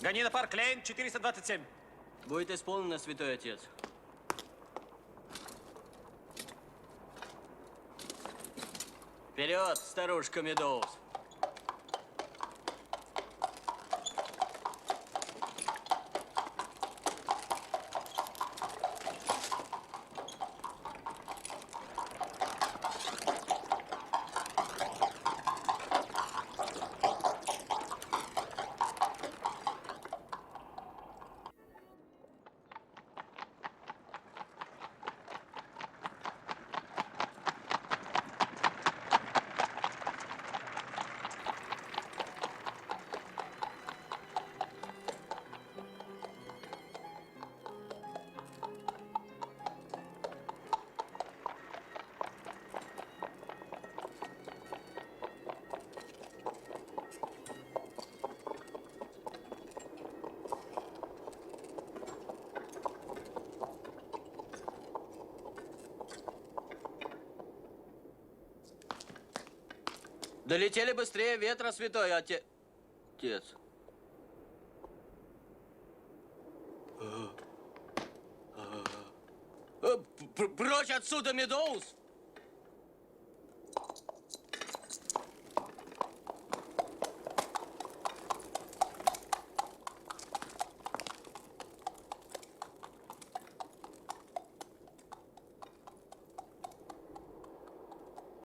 Сгони на парк Лейн, 427. Будет исполнено, святой отец. Вперед, старушка Медоуз. Долетели быстрее ветра, святой отец. Прочь отсюда, Медоуз!